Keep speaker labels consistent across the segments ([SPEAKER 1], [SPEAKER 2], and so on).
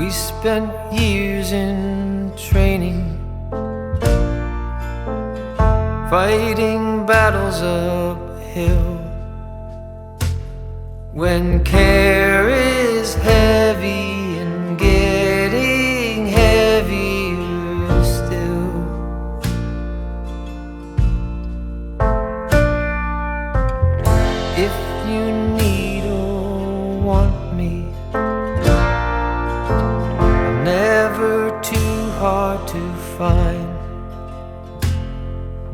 [SPEAKER 1] We spent years in training, fighting battles uphill. When care is heavy and getting heavier still, if you need or want me, I'm never too hard to find.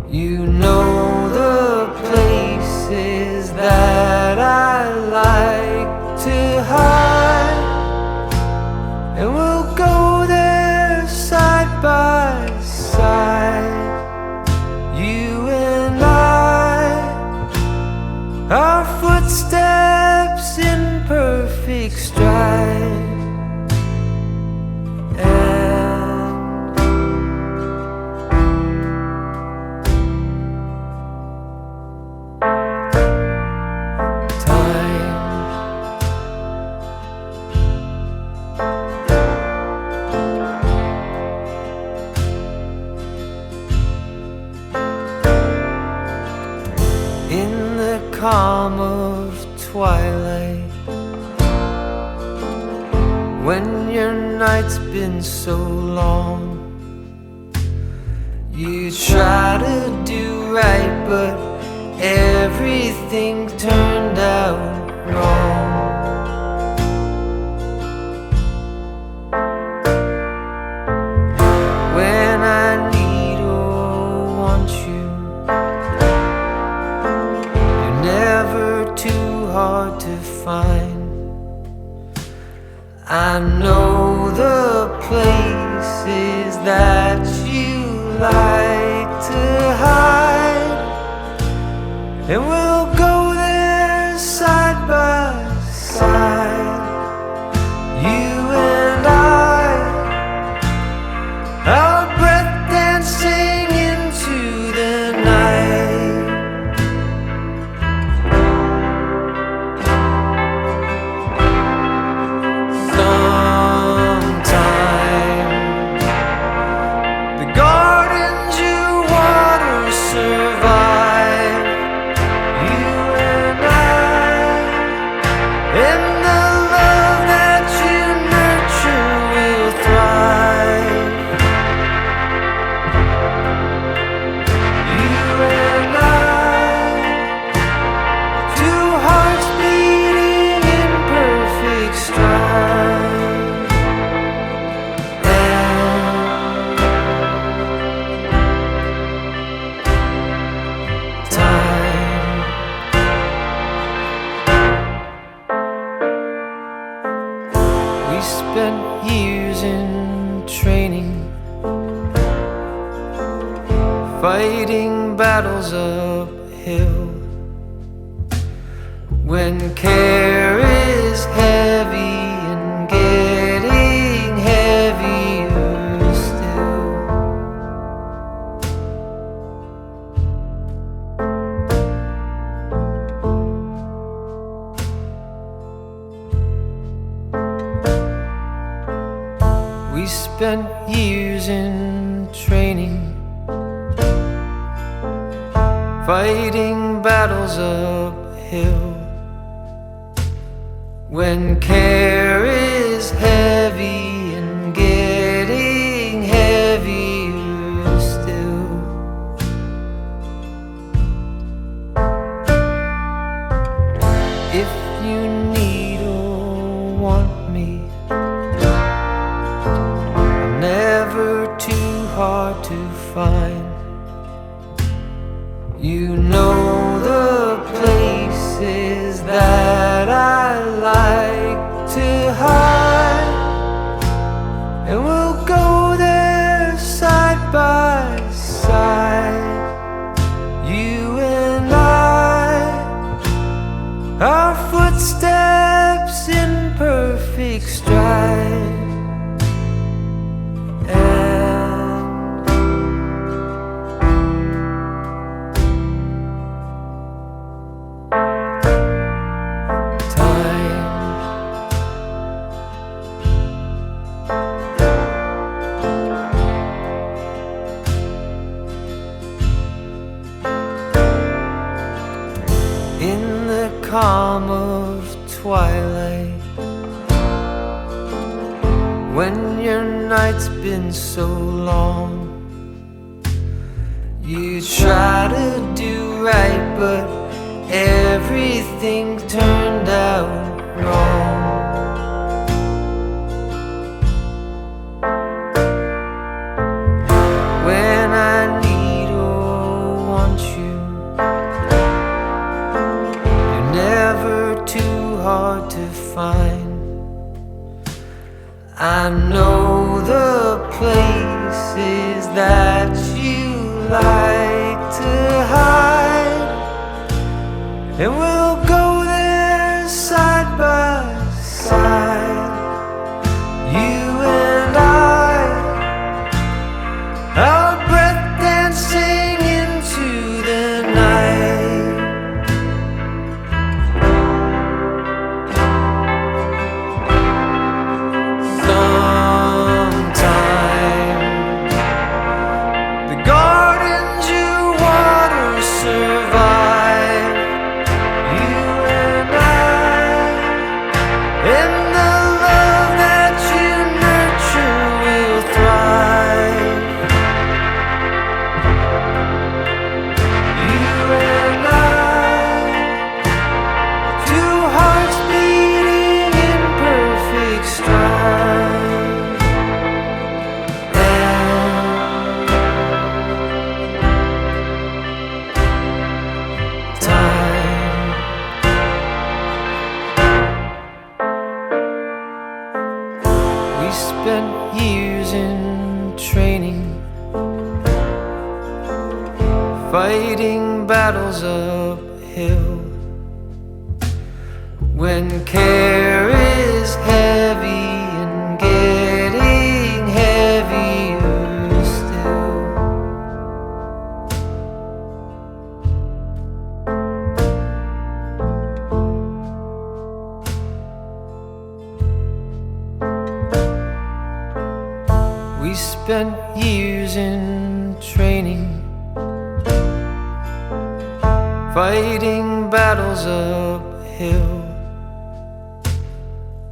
[SPEAKER 1] You know the places that I like to hide, and we'll go there side by side, you and I, our footsteps in perfect stride. In the calm of twilight, when your night's been so long, you try to do right, but everything turned out wrong. When I need or want you, never too hard to find. I know the places that you like to hide, and we'll go there side by side, you and I, our breath dancing into the night. We spent years in training, fighting battles uphill. When care is heavy and getting heavier still, we spent years in training, fighting battles uphill. When care is heavy and getting heavier still, if you need or want me, never too hard to find. You know the places that I like to hide, when your night's been so long. You try to do right, but everything turned out wrong. When I need or want you, you're never too hard to find. I know the places that you like to hide, and we'll go there side by side, you and I, our breath dancing into the night. Sometime the gardens you water survive, you and I, and the love that you nurture will thrive. You and I, two hearts beating in perfect stride. We spent years in training, fighting battles uphill. When care is heavy and getting heavier still. We spent years in training, fighting battles uphill.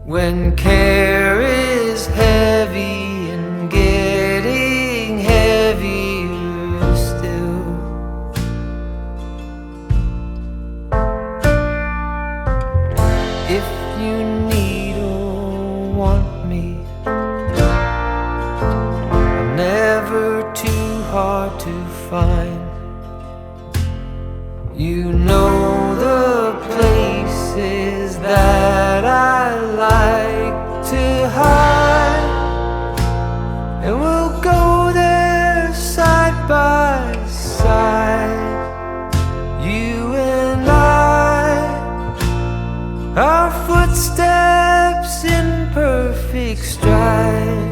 [SPEAKER 1] When care is heavy and getting heavier still. If you need or want me, never too hard to find. You know the places that I like to hide, and we'll go there side by side, you and I, our footsteps in perfect stride.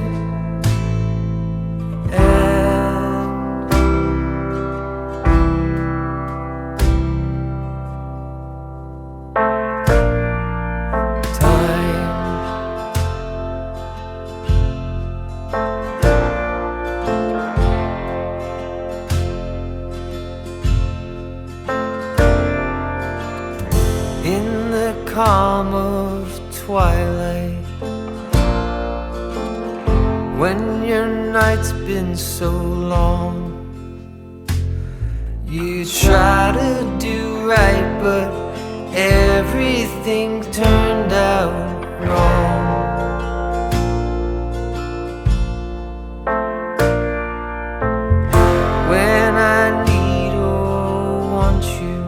[SPEAKER 1] In the calm of twilight, when your night's been so long, you try to do right, but everything turned out wrong. When I need or want you,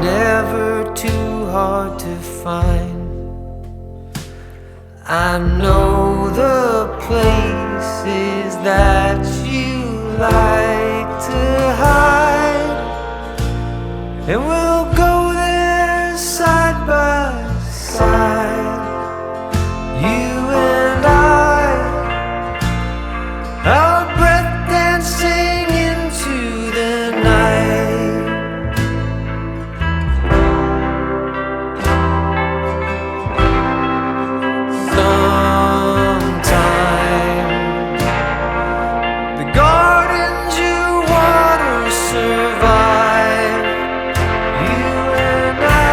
[SPEAKER 1] never too hard to find. I know the places that you like to hide, and we'll go there side by side, you and I, our breath dancing into the night. survive, you and I.